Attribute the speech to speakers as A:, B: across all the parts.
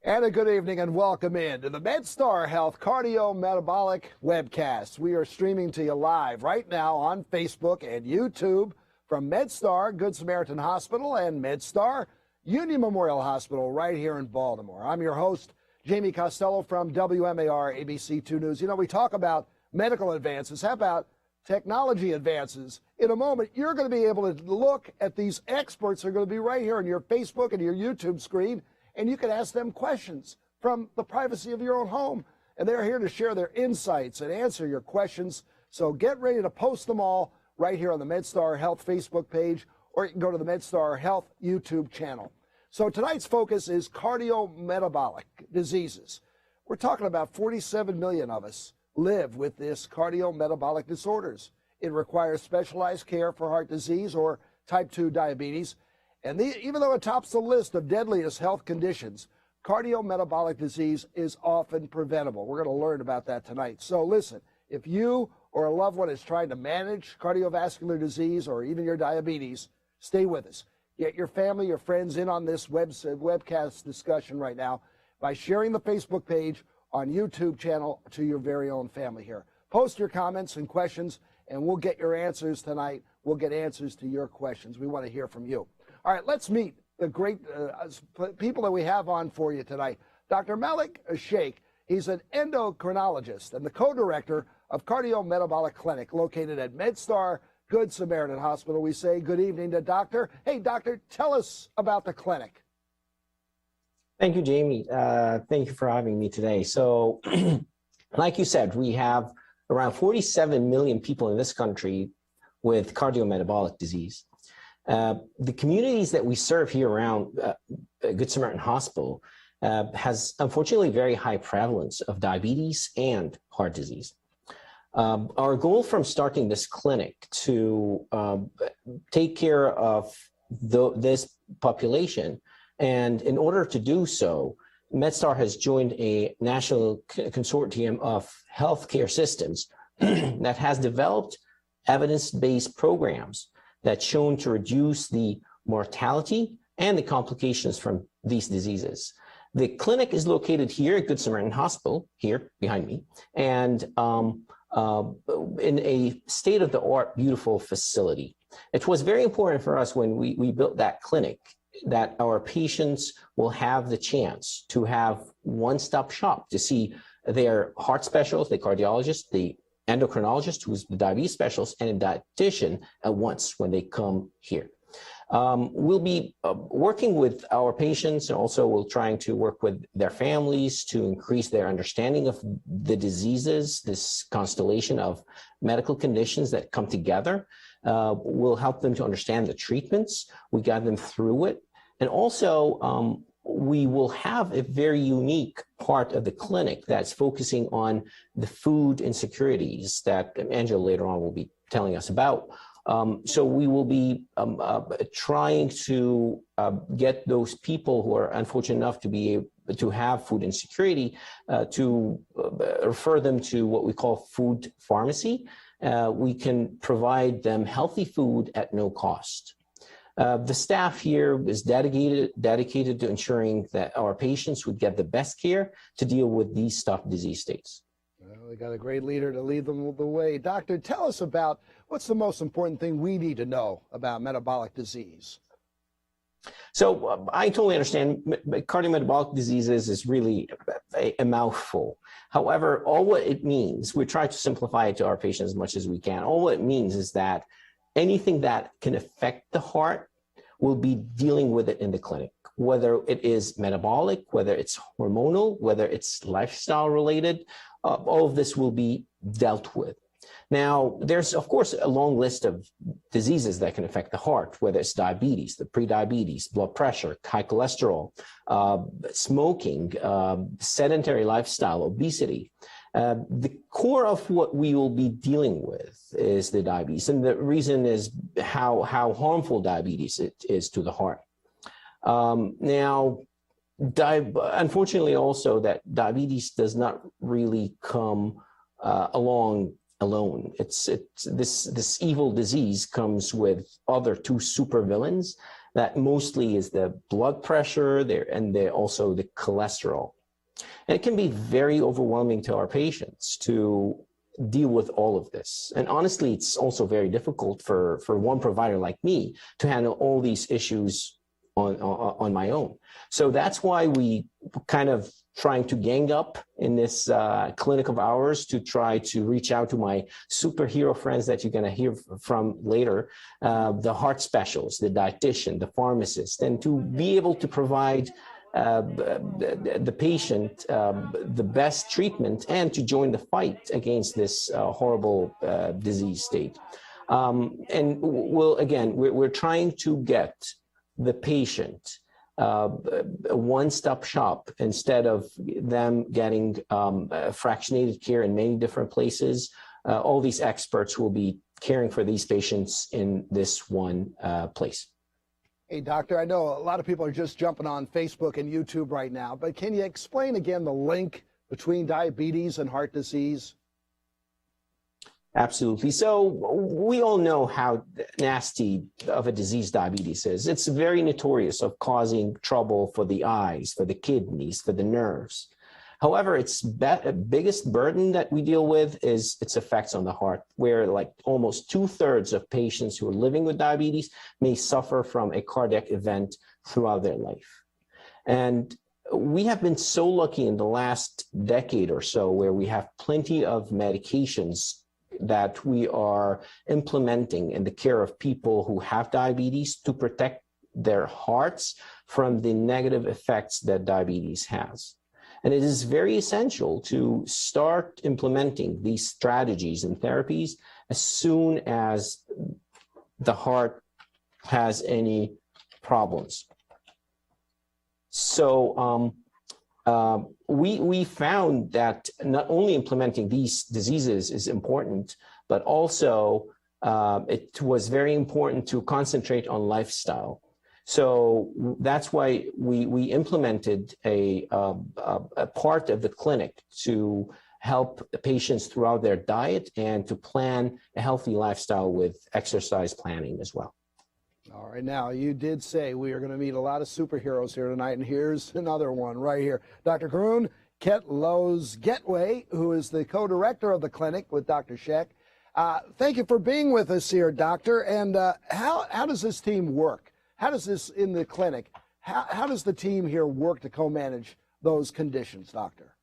A: And a good evening and welcome in to the MedStar Health Cardiometabolic Webcast. We are streaming to you live right now on Facebook and YouTube from MedStar Good Samaritan Hospital and MedStar Union Memorial Hospital right here in Baltimore. I'm your host, Jamie Costello from WMAR ABC 2 News. You know, we talk about medical advances. How about technology advances? In a moment, you're going to be able to look at these experts who are going to be right here on your Facebook and your YouTube screen, and you can ask them questions from the privacy of your own home. And they're here to share their insights and answer your questions. So get ready to post them all right here on the MedStar Health Facebook page, or you can go to the MedStar Health YouTube channel. So tonight's focus is cardiometabolic diseases. We're talking about 47 million of us live with this cardiometabolic disorders. It requires specialized care for heart disease or type 2 diabetes. And even though it tops the list of deadliest health conditions, cardiometabolic disease is often preventable. We're going to learn about that tonight. So listen, if you or a loved one is trying to manage cardiovascular disease or even your diabetes, stay with us. Get your family, your friends in on this webcast discussion right now by sharing the Facebook page on YouTube channel to your very own family here. Post your comments and questions, and we'll get your answers tonight. We'll get answers to your questions. We want to hear from you. All right, let's meet the great people that we have on for you tonight. Dr. Malek Cheikh, he's an endocrinologist and the co-director of Cardiometabolic Clinic located at MedStar Good Samaritan Hospital. We say good evening to Doctor. Hey, Doctor, tell us about the clinic.
B: Thank you, Jamie. Thank you for having me today. So, like you said, we have around 47 million people in this country with cardiometabolic disease. The communities that we serve here around Good Samaritan Hospital has unfortunately very high prevalence of diabetes and heart disease. Our goal from starting this clinic to take care of this population, and in order to do so, MedStar has joined a national consortium of healthcare systems that has developed evidence-based programs that's shown to reduce the mortality and the complications from these diseases. The clinic is located here at Good Samaritan Hospital, here behind me, and in a state-of-the-art, beautiful facility. It was very important for us when we built that clinic that our patients will have the chance to have one-stop shop to see their heart specialist, the cardiologist, the endocrinologist, who's the diabetes specialist, and a dietitian at once when they come here. We'll be working with our patients, and also we're trying to work with their families to increase their understanding of the diseases, this constellation of medical conditions that come together. We'll help them to understand the treatments. We guide them through it. And also, we will have a very unique part of the clinic that's focusing on the food insecurities that Angela later on will be telling us about. So we will be trying to get those people who are unfortunate enough to be able to have food insecurity to refer them to what we call food pharmacy. We can provide them healthy food at no cost. The staff here is dedicated to ensuring that our patients would get the best care to deal with these tough disease states.
A: Well, we got a great leader to lead them the way. Doctor, tell us about what's the most important thing we need to know about metabolic disease.
B: So I totally understand cardiometabolic diseases is really a mouthful. However, all what it means, we try to simplify it to our patients as much as we can. All it means is that anything that can affect the heart, we'll be dealing with it in the clinic, whether it is metabolic, whether it's hormonal, whether it's lifestyle related, all of this will be dealt with. Now, there's, of course, a long list of diseases that can affect the heart, whether it's diabetes, the prediabetes, blood pressure, high cholesterol, smoking, sedentary lifestyle, obesity. The core of what we will be dealing with is the diabetes. And the reason is how harmful diabetes is to the heart. Now, unfortunately also that diabetes does not really come along alone. This evil disease comes with other two supervillains That mostly is the blood pressure and also the cholesterol. And it can be very overwhelming to our patients to deal with all of this. And honestly, it's also very difficult for one provider like me to handle all these issues on my own. So that's why we kind of trying to gang up in this clinic of ours to try to reach out to my superhero friends that you're going to hear from later, the heart specialist, the dietitian, the pharmacist, and to be able to provide the patient the best treatment and to join the fight against this horrible disease state. And we're trying to get the patient a one-stop shop instead of them getting fractionated care in many different places. All these experts will be caring for these patients in this one place.
A: Hey, doctor, I know a lot of people are just jumping on Facebook and YouTube right now, but can you explain again the link between diabetes and heart disease?
B: Absolutely. So we all know how nasty of a disease diabetes is. It's very notorious of causing trouble for the eyes, for the kidneys, for the nerves. However, its biggest burden that we deal with is its effects on the heart, where like almost 2/3 of patients who are living with diabetes may suffer from a cardiac event throughout their life. And we have been so lucky in the last decade or so where we have plenty of medications that we are implementing in the care of people who have diabetes to protect their hearts from the negative effects that diabetes has. And it is very essential to start implementing these strategies and therapies as soon as the heart has any problems. So we found that not only implementing these diseases is important, but also it was very important to concentrate on lifestyle. So that's why we implemented a part of the clinic to help the patients throughout their diet and to plan a healthy lifestyle with exercise planning as well.
A: All right, now you did say we are going to meet a lot of superheroes here tonight, and here's another one right here. Dr. Kerunne Ketlogetswe, who is the co-director of the clinic with Dr. Cheikh. Thank you for being with us here, doctor. And how does this team work? How does this in the clinic, how does the team here work to co-manage those conditions, doctor?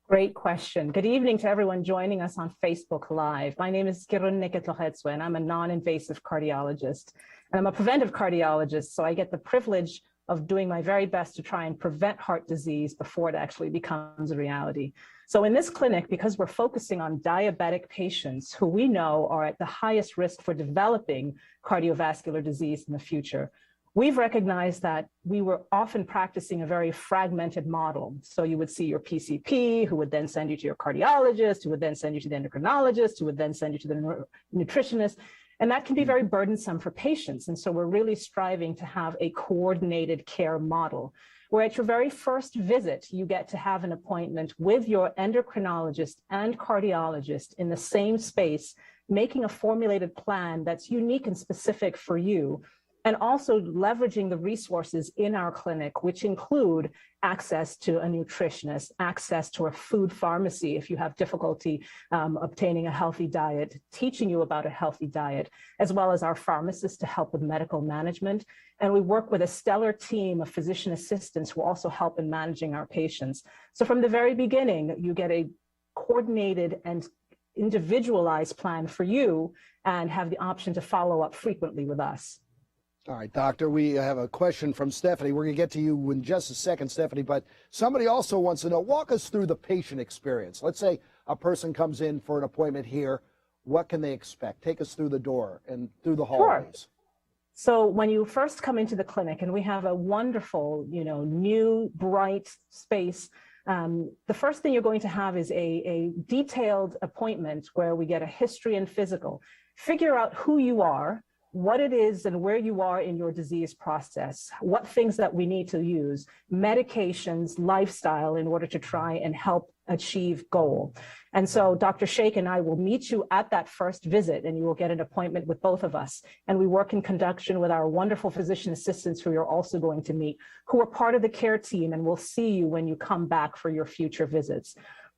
C: Great question. Good evening to everyone joining us on Facebook Live. My name is Kerunne Ketlogetswe, and I'm a non-invasive cardiologist. And I'm a preventive cardiologist, so I get the privilege of doing my very best to try and prevent heart disease before it actually becomes a reality. So in this clinic, because we're focusing on diabetic patients who we know are at the highest risk for developing cardiovascular disease in the future, we've recognized that we were often practicing a very fragmented model. So you would see your PCP, who would then send you to your cardiologist, who would then send you to the endocrinologist, who would then send you to the nutritionist. And that can be very burdensome for patients. And so we're really striving to have a coordinated care model, where at your very first visit, you get to have an appointment with your endocrinologist and cardiologist in the same space, making a formulated plan that's unique and specific for you, and also leveraging the resources in our clinic, which include access to a nutritionist, access to a food pharmacy if you have difficulty obtaining a healthy diet, teaching you about a healthy diet, as well as our pharmacist to help with medical management. And we work with a stellar team of physician assistants who also help in managing our patients. So from the very beginning, you get a coordinated and individualized plan for you and have the option to follow up frequently with us.
A: All right, doctor, we have a question from Stephanie. We're going to get to you in just a second, Stephanie, but somebody also wants to know, walk us through the patient experience. Let's say a person comes in for an appointment here. What can they expect? Take us through the door and through the hallways.
C: Sure. So when you first come into the clinic, and we have a wonderful, new, bright space, the first thing you're going to have is a detailed appointment where we get a history and physical, figure out who you are, what it is and where you are in your disease process, what things that we need to use, medications, lifestyle in order to try and help achieve goal. And so Dr. Cheikh and I will meet you at that first visit, and you will get an appointment with both of us. And we work in conjunction with our wonderful physician assistants who you're also going to meet, who are part of the care team, and will see you when you come back for your future visits.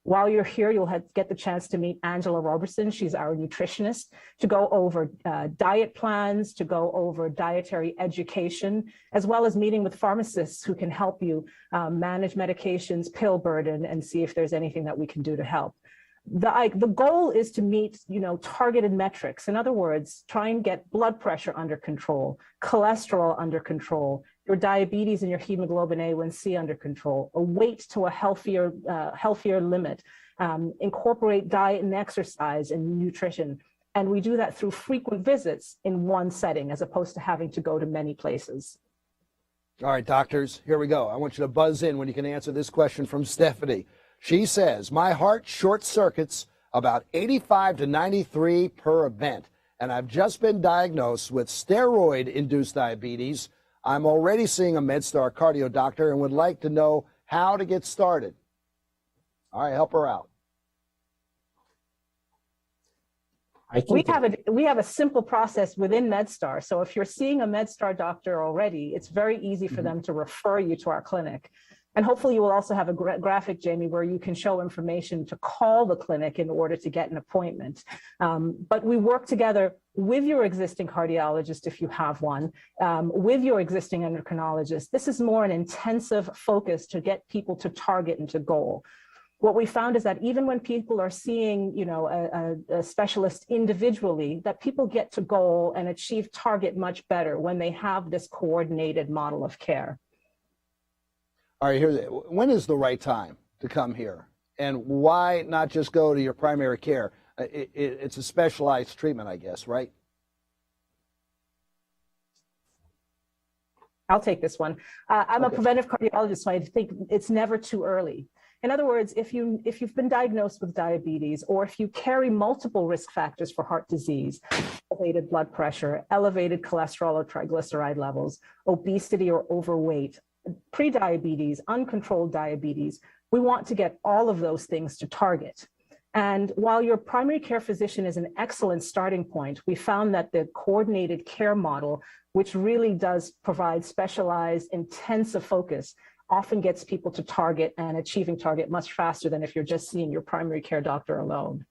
C: While you're here, you'll get the chance to meet Angela Roberson. She's our nutritionist, to go over diet plans, to go over dietary education, as well as meeting with pharmacists who can help you manage medications, pill burden, and see if there's anything that we can do to help. The goal is to meet, targeted metrics. In other words, try and get blood pressure under control, cholesterol under control, your diabetes and your hemoglobin A1C under control, a weight to a healthier limit, incorporate diet and exercise and nutrition. And we do that through frequent visits in one setting, as opposed to having to go to many places.
A: All right, doctors, here we go. I want you to buzz in when you can answer this question from Stephanie. She says, my heart short circuits about 85 to 93 per event, and I've just been diagnosed with steroid-induced diabetes. I'm already seeing a MedStar cardio doctor and would like to know how to get started. All right, help her out.
C: We have a simple process within MedStar. So if you're seeing a MedStar doctor already, it's very easy for them to refer you to our clinic. And hopefully you will also have a graphic, Jamie, where you can show information to call the clinic in order to get an appointment. But we work together with your existing cardiologist, if you have one, with your existing endocrinologist. This is more an intensive focus to get people to target and to goal. What we found is that even when people are seeing, a specialist individually, that people get to goal and achieve target much better when they have this coordinated model of care.
A: All right, when is the right time to come here? And why not just go to your primary care? It's a specialized treatment, I guess, right?
C: I'll take this one. I'm
A: Okay.
C: a preventive cardiologist, so I think it's never too early. In other words, if you've been diagnosed with diabetes, or if you carry multiple risk factors for heart disease, elevated blood pressure, elevated cholesterol or triglyceride levels, obesity or overweight, prediabetes, uncontrolled diabetes, we want to get all of those things to target. And while your primary care physician is an excellent starting point, we found that the coordinated care model, which really does provide specialized, intensive focus, often gets people to target and achieving target much faster than if you're just seeing your primary care doctor alone.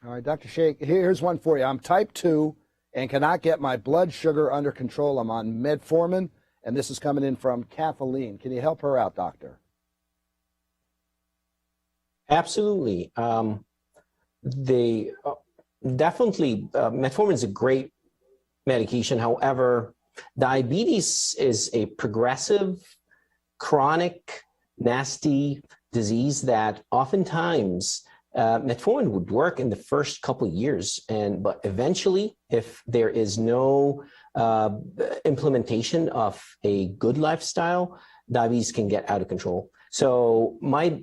A: All right, Dr. Cheikh, here's one for you. I'm type 2 and cannot get my blood sugar under control. I'm on metformin. And this is coming in from Kathleen. Can you help her out, doctor?
B: Absolutely. Definitely, metformin is a great medication. However, diabetes is a progressive, chronic, nasty disease that oftentimes metformin would work in the first couple of years, but eventually, if there is no implementation of a good lifestyle, diabetes can get out of control. So my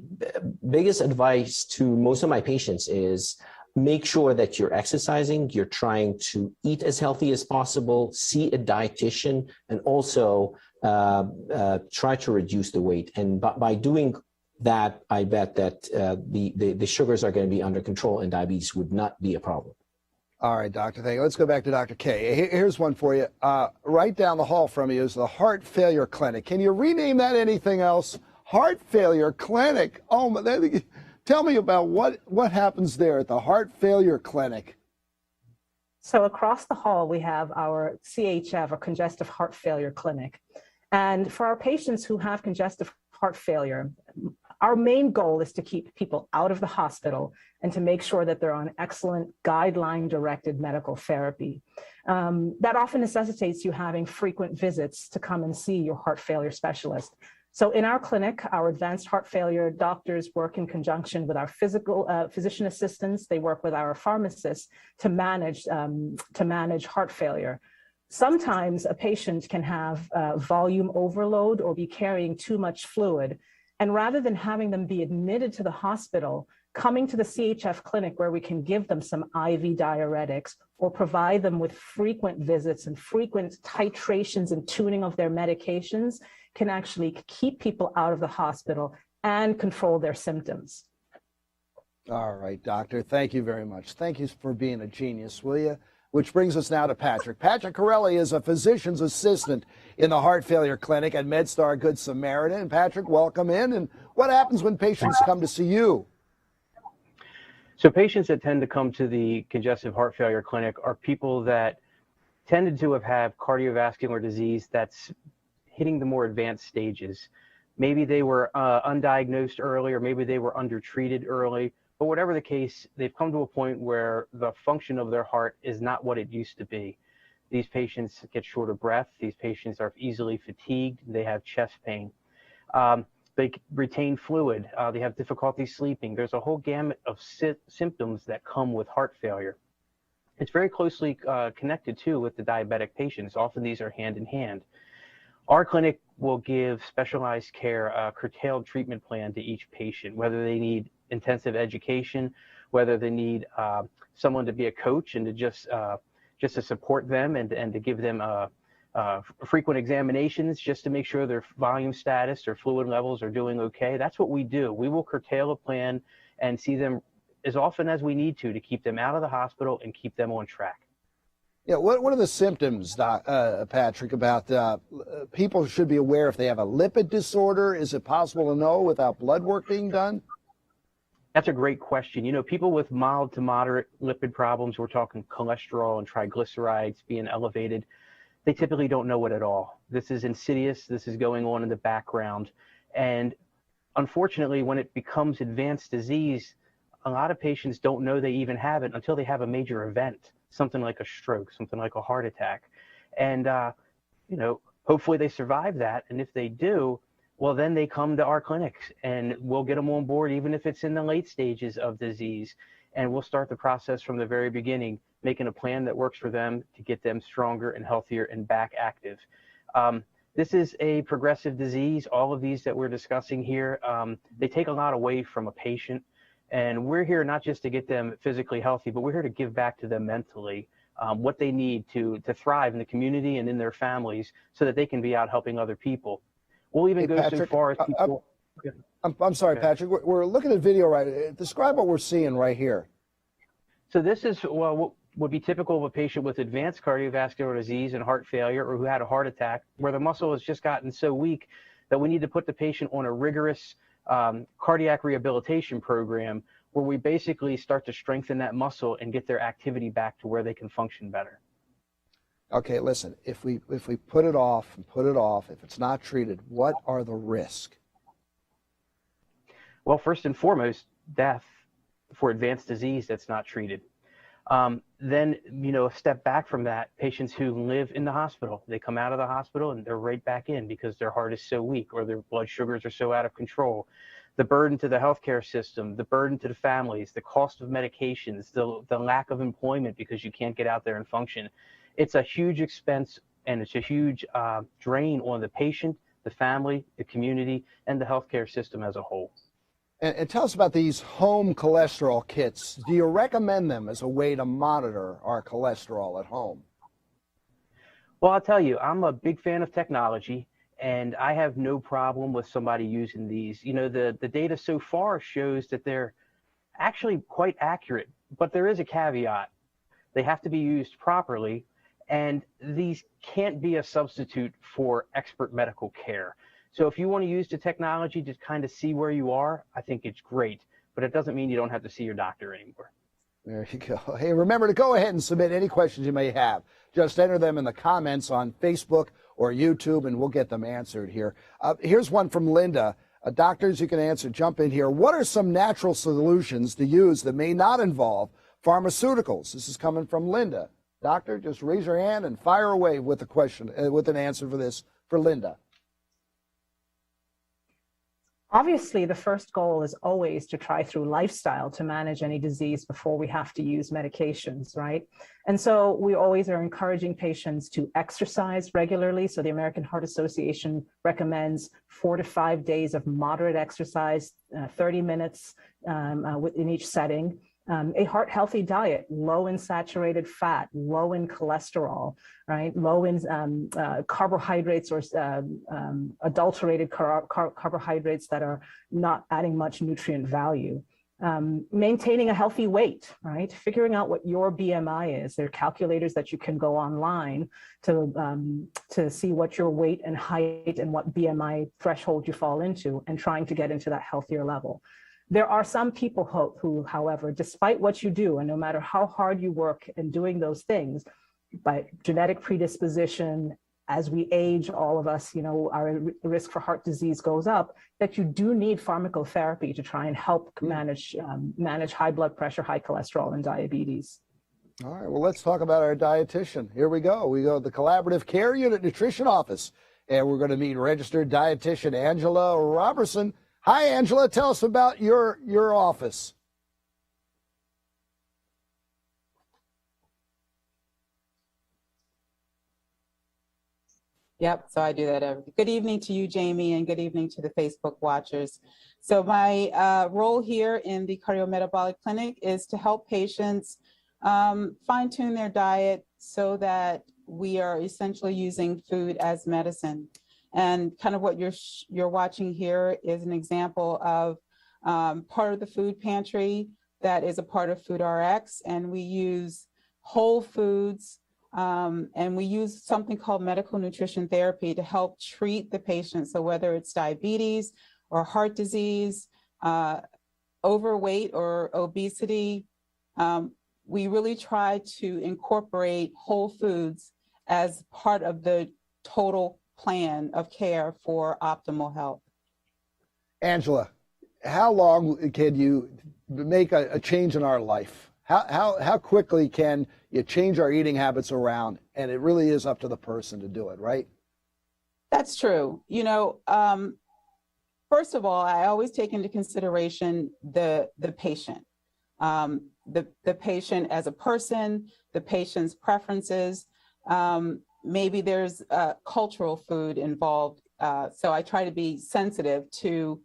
B: biggest advice to most of my patients is make sure that you're exercising, you're trying to eat as healthy as possible, see a dietitian, and also try to reduce the weight. And by doing that, I bet that the sugars are going to be under control and diabetes would not be a problem.
A: All right, doctor, thank you. Let's go back to Dr. K. Here's one for you. Right down the hall from you is the Heart Failure Clinic. Can you rename that anything else? Heart Failure Clinic. Oh, tell me about what happens there at the Heart Failure Clinic.
C: So across the hall, we have our CHF, or Congestive Heart Failure Clinic. And for our patients who have congestive heart failure, our main goal is to keep people out of the hospital and to make sure that they're on excellent guideline-directed medical therapy. That often necessitates you having frequent visits to come and see your heart failure specialist. So in our clinic, our advanced heart failure doctors work in conjunction with our physician assistants. They work with our pharmacists to manage heart failure. Sometimes a patient can have volume overload or be carrying too much fluid. And rather than having them be admitted to the hospital, coming to the CHF clinic where we can give them some IV diuretics or provide them with frequent visits and frequent titrations and tuning of their medications can actually keep people out of the hospital and control their symptoms.
A: All right, doctor. Thank you very much. Thank you for being a genius, will you? Which brings us now to Patrick. Patrick Correlli is a physician's assistant in the heart failure clinic at MedStar Good Samaritan. Patrick, welcome in. And what happens when patients come to see you?
D: So patients that tend to come to the congestive heart failure clinic are people that tended to have cardiovascular disease that's hitting the more advanced stages. Maybe they were undiagnosed early, or maybe they were undertreated early. But whatever the case, they've come to a point where the function of their heart is not what it used to be. These patients get short of breath. These patients are easily fatigued. They have chest pain. They retain fluid. They have difficulty sleeping. There's a whole gamut of symptoms that come with heart failure. It's very closely connected, too, with the diabetic patients. Often these are hand in hand. Our clinic will give specialized care, a curtailed treatment plan to each patient, whether they need intensive education, whether they need someone to be a coach and to just to support them and to give them frequent examinations just to make sure their volume status or fluid levels are doing okay. That's what we do. We will curtail a plan and see them as often as we need to keep them out of the hospital and keep them on track.
A: Yeah, what are the symptoms, Patrick, about people should be aware if they have a lipid disorder? Is it possible to know without blood work being done?
D: That's a great question. You know, people with mild to moderate lipid problems, we're talking cholesterol and triglycerides being elevated, they typically don't know it at all. This is insidious. This is going on in the background. And unfortunately, when it becomes advanced disease, a lot of patients don't know they even have it until they have a major event, something like a stroke, something like a heart attack. And, you know, hopefully they survive that. And if they do, well, then they come to our clinics and we'll get them on board, even if it's in the late stages of disease. And we'll start the process from the very beginning, making a plan that works for them to get them stronger and healthier and back active. This is a progressive disease. All of these that we're discussing here, they take a lot away from a patient. And we're here not just to get them physically healthy, but we're here to give back to them mentally what they need to thrive in the community and in their families so that they can be out helping other people. We'll even go
A: Patrick,
D: so far as people.
A: I'm sorry, Patrick. We're looking at video right. Describe what we're seeing right here.
D: So this is what would be typical of a patient with advanced cardiovascular disease and heart failure, or who had a heart attack, where the muscle has just gotten so weak that we need to put the patient on a rigorous cardiac rehabilitation program where we basically start to strengthen that muscle and get their activity back to where they can function better.
A: Okay, listen, if we put it off and put it off, if it's not treated, what are the risks?
D: Well, first and foremost, death for advanced disease that's not treated. Then, you know, a step back from that, patients who live in the hospital, they come out of the hospital and they're right back in because their heart is so weak or their blood sugars are so out of control. The burden to the healthcare system, the burden to the families, the cost of medications, the lack of employment because you can't get out there and function. It's a huge expense and it's a huge drain on the patient, the family, the community, and the healthcare system as a whole.
A: And tell us about these home cholesterol kits. Do you recommend them as a way to monitor our cholesterol at home?
D: Well, I'll tell you, I'm a big fan of technology, and I have no problem with somebody using these. You know, the data so far shows that they're actually quite accurate, but there is a caveat. They have to be used properly, and these can't be a substitute for expert medical care. So if you want to use the technology to kind of see where you are, I think it's great, but it doesn't mean you don't have to see your doctor anymore.
A: There you go. Hey, remember to go ahead and submit any questions you may have. Just enter them in the comments on Facebook or YouTube, and we'll get them answered here. Here's one from Linda. Doctors, you can answer. Jump in here. What are some natural solutions to use that may not involve pharmaceuticals? This is coming from Linda. Doctor, just raise your hand and fire away with a question, with an answer for this for Linda.
C: Obviously, the first goal is always to try through lifestyle to manage any disease before we have to use medications, right? And so we always are encouraging patients to exercise regularly. So the American Heart Association recommends 4 to 5 days of moderate exercise, 30 minutes in each setting. A heart-healthy diet, low in saturated fat, low in cholesterol, right? Low in carbohydrates or adulterated carbohydrates that are not adding much nutrient value. maintaining a healthy weight, right? Figuring out what your BMI is. There are calculators that you can go online to see what your weight and height and what BMI threshold you fall into, and trying to get into that healthier level. There are some people who, however, despite what you do, and no matter how hard you work in doing those things, by genetic predisposition, as we age, all of us, our risk for heart disease goes up, that you do need pharmacotherapy to try and help manage high blood pressure, high cholesterol, and diabetes.
A: All right, well, let's talk about our dietitian. Here we go. We go to the Collaborative Care Unit Nutrition Office, and we're going to meet registered dietitian Angela Roberson. Hi, Angela. Tell us about your office.
E: Yep, so I do that. Good evening to you, Jamie, and good evening to the Facebook watchers. So my role here in the Cardiometabolic Clinic is to help patients fine-tune their diet so that we are essentially using food as medicine. And kind of what you're watching here is an example of part of the food pantry that is a part of FoodRx, and we use whole foods. And we use something called medical nutrition therapy to help treat the patient. So whether it's diabetes or heart disease, overweight or obesity, we really try to incorporate whole foods as part of the total plan of care for optimal health.
A: Angela, how long can you make a change in our life? How quickly can you change our eating habits around? And it really is up to the person to do it, right?
E: That's true. First of all, I always take into consideration the patient, the patient as a person, the patient's preferences. Maybe there's cultural food involved. So I try to be sensitive to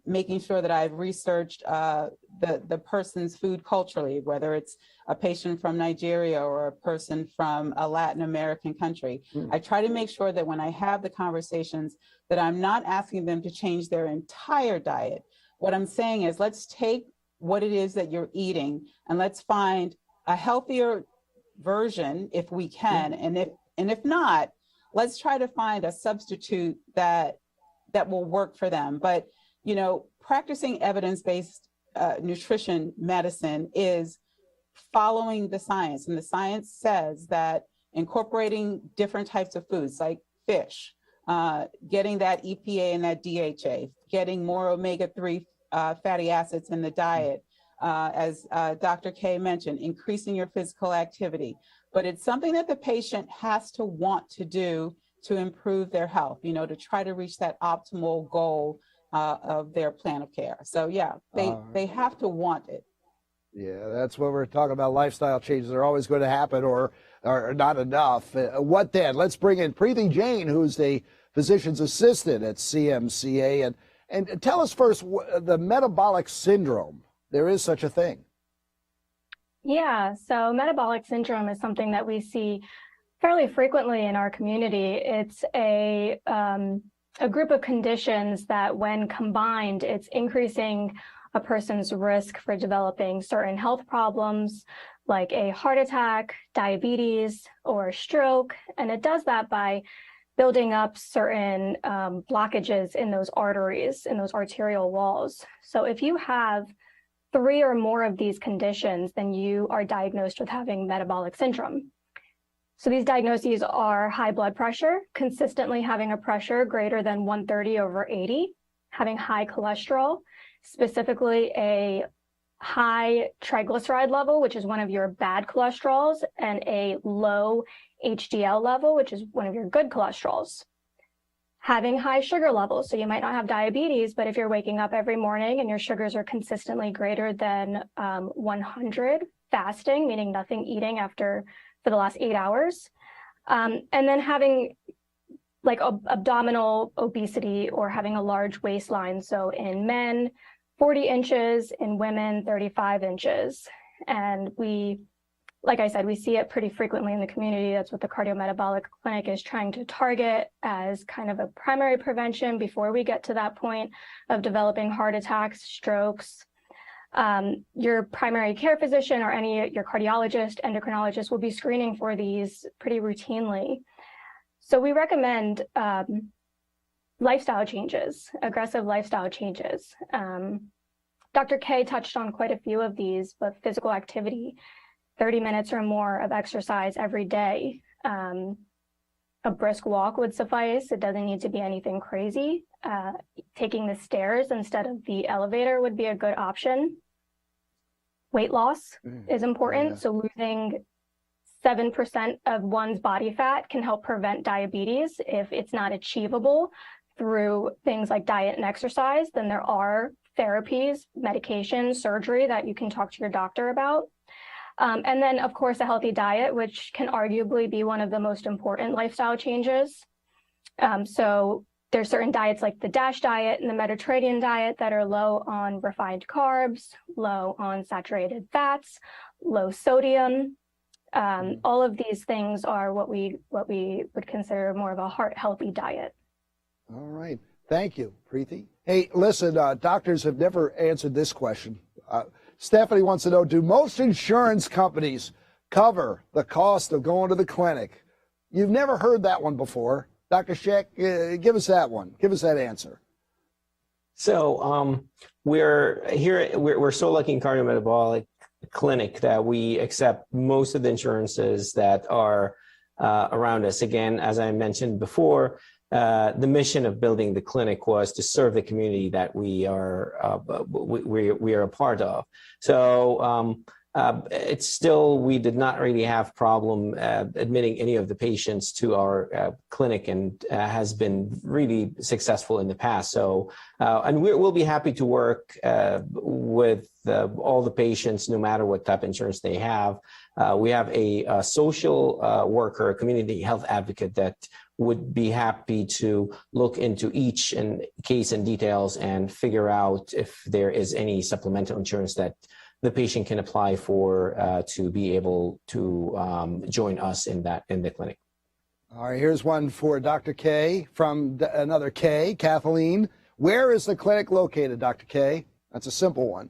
E: making sure that I've researched the person's food culturally, whether it's a patient from Nigeria or a person from a Latin American country. I try to make sure that when I have the conversations that I'm not asking them to change their entire diet. What I'm saying is, let's take what it is that you're eating and let's find a healthier version if we can. And if not, let's try to find a substitute that will work for them. But, practicing evidence-based nutrition medicine is following the science. And the science says that incorporating different types of foods like fish, getting that EPA and that DHA, getting more omega-3 fatty acids in the diet, as Dr. K mentioned, increasing your physical activity. But it's something that the patient has to want to do to improve their health, to try to reach that optimal goal of their plan of care. So yeah, they have to want it.
A: Yeah, that's what we're talking about. Lifestyle changes are always going to happen or not enough. What then? Let's bring in Preeti Jain, who's a physician's assistant at CMCA. And tell us first, the metabolic syndrome. There is such a thing.
F: Yeah, so metabolic syndrome is something that we see fairly frequently in our community. It's a group of conditions that when combined, it's increasing a person's risk for developing certain health problems like a heart attack, diabetes, or stroke. And it does that by building up certain blockages in those arteries, in those arterial walls. So if you have 3 or more of these conditions, then you are diagnosed with having metabolic syndrome. So these diagnoses are high blood pressure, consistently having a pressure greater than 130/80, having high cholesterol, specifically a high triglyceride level, which is one of your bad cholesterols, and a low HDL level, which is one of your good cholesterols. Having high sugar levels, so you might not have diabetes, but if you're waking up every morning and your sugars are consistently greater than 100, fasting, meaning nothing eating for the last 8 hours, and then having like abdominal obesity or having a large waistline. So in men, 40 inches, in women, 35 inches. And like I said, we see it pretty frequently in the community. That's what the Cardiometabolic Clinic is trying to target as kind of a primary prevention before we get to that point of developing heart attacks, strokes. Your primary care physician or your cardiologist, endocrinologist will be screening for these pretty routinely. So we recommend lifestyle changes, aggressive lifestyle changes. Dr. K touched on quite a few of these, but physical activity, 30 minutes or more of exercise every day. A brisk walk would suffice. It doesn't need to be anything crazy. Taking the stairs instead of the elevator would be a good option. Weight loss is important. Yeah. So losing 7% of one's body fat can help prevent diabetes. If it's not achievable through things like diet and exercise, then there are therapies, medication, surgery that you can talk to your doctor about. And then, of course, a healthy diet, which can arguably be one of the most important lifestyle changes. So there's certain diets like the DASH diet and the Mediterranean diet that are low on refined carbs, low on saturated fats, low sodium. All of these things are what we would consider more of a heart-healthy diet.
A: All right. Thank you, Preeti. Hey, listen, doctors have never answered this question. Stephanie wants to know, do most insurance companies cover the cost of going to the clinic? You've never heard that one before. Dr. Cheikh, give us that one. Give us that answer.
B: So we're so lucky in Cardiometabolic Clinic that we accept most of the insurances that are around us. Again, as I mentioned before, the mission of building the clinic was to serve the community that we are a part of. So it's still, we did not really have problem admitting any of the patients to our clinic, and has been really successful in the past. So, and we'll be happy to work with all the patients, no matter what type of insurance they have. We have a social worker, a community health advocate that would be happy to look into each case and details and figure out if there is any supplemental insurance that the patient can apply for to be able to join us in the clinic.
A: All right, here's one for Dr. K from another K, Kathleen. Where is the clinic located, Dr. K? That's a simple one.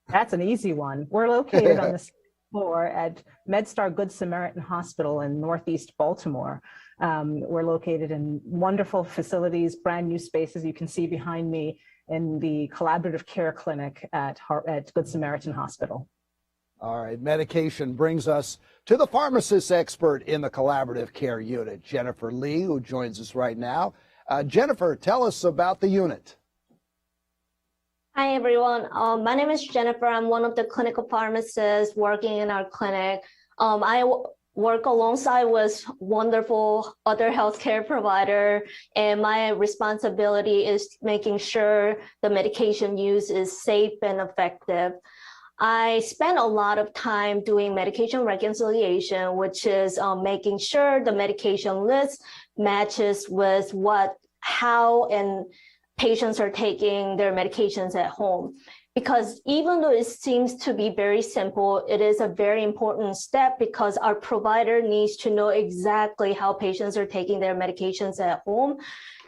C: That's an easy one. We're located on the second floor at MedStar Good Samaritan Hospital in Northeast Baltimore. We're located in wonderful facilities, brand new spaces you can see behind me in the collaborative care clinic at Good Samaritan Hospital.
A: All right, medication brings us to the pharmacist expert in the collaborative care unit, Jennifer Lee, who joins us right now. Jennifer, tell us about the unit.
G: Hi, everyone. My name is Jennifer. I'm one of the clinical pharmacists working in our clinic. I work alongside with wonderful other healthcare provider, and my responsibility is making sure the medication use is safe and effective. I spend a lot of time doing medication reconciliation, which is making sure the medication list matches with how and patients are taking their medications at home. Because even though it seems to be very simple, it is a very important step because our provider needs to know exactly how patients are taking their medications at home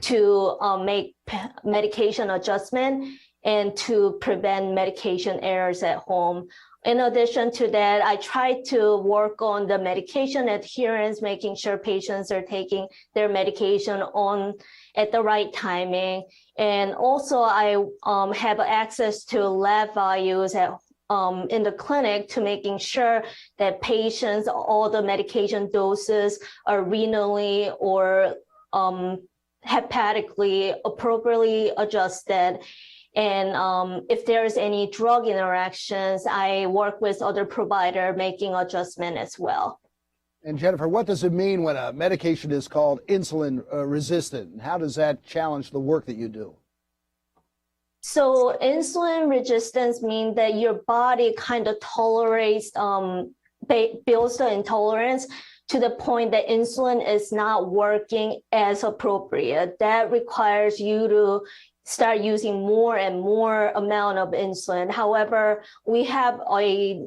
G: to make medication adjustment and to prevent medication errors at home. In addition to that, I try to work on the medication adherence, making sure patients are taking their medication at the right timing. And also I have access to lab values in the clinic to making sure that patients, all the medication doses are renally or hepatically appropriately adjusted. And if there's any drug interactions, I work with other provider making adjustment as well.
A: And Jennifer, what does it mean when a medication is called insulin resistant? How does that challenge the work that you do?
G: So insulin resistance means that your body kind of tolerates, builds the intolerance to the point that insulin is not working as appropriate. That requires you to start using more and more amount of insulin. However, we have a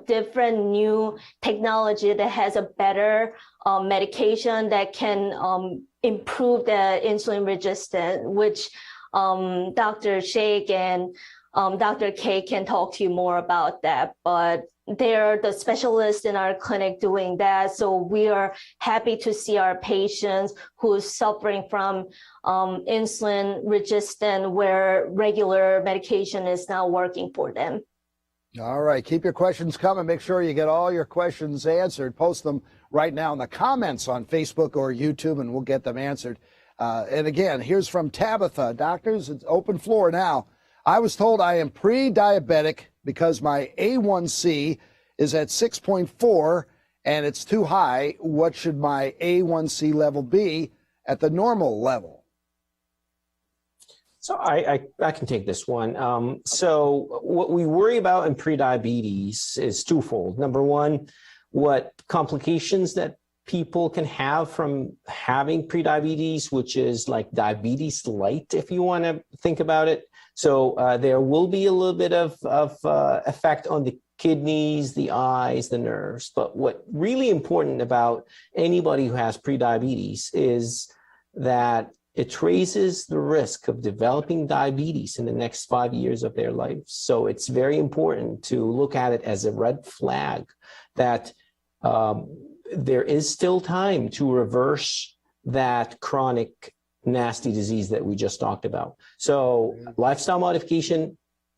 G: different new technology that has a better medication that can improve the insulin resistance, which Dr. Cheikh and Dr. K can talk to you more about that, but they're the specialists in our clinic doing that. So we are happy to see our patients who's suffering from insulin resistant, where regular medication is not working for them.
A: All right, keep your questions coming. Make sure you get all your questions answered. Post them right now in the comments on Facebook or YouTube, and we'll get them answered. And again, here's from Tabitha. Doctors, it's open floor now. I was told I am pre-diabetic because my A1C is at 6.4 and it's too high. What should my A1C level be at the normal level?
B: So I can take this one. So what we worry about in prediabetes is twofold. Number one, what complications that people can have from having prediabetes, which is like diabetes light, if you want to think about it. So there will be a little bit of effect on the kidneys, the eyes, the nerves. But what really important about anybody who has prediabetes is that it raises the risk of developing diabetes in the next 5 years of their life. So it's very important to look at it as a red flag that there is still time to reverse that chronic nasty disease that we just talked about. So lifestyle modification,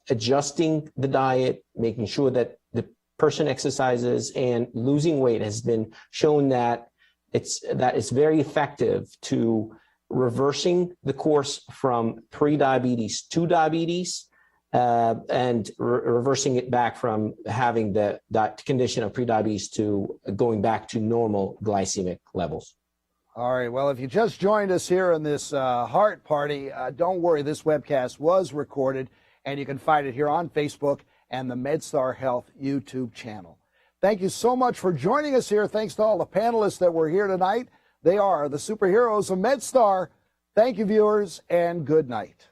B: adjusting the diet, making sure that the person exercises, and losing weight has been shown that it's very effective to reversing the course from pre-diabetes to diabetes, and reversing it back from having the condition of prediabetes to going back to normal glycemic levels.
A: All right. Well, if you just joined us here in this heart party, don't worry. This webcast was recorded, and you can find it here on Facebook and the MedStar Health YouTube channel. Thank you so much for joining us here. Thanks to all the panelists that were here tonight. They are the superheroes of MedStar. Thank you, viewers, and good night.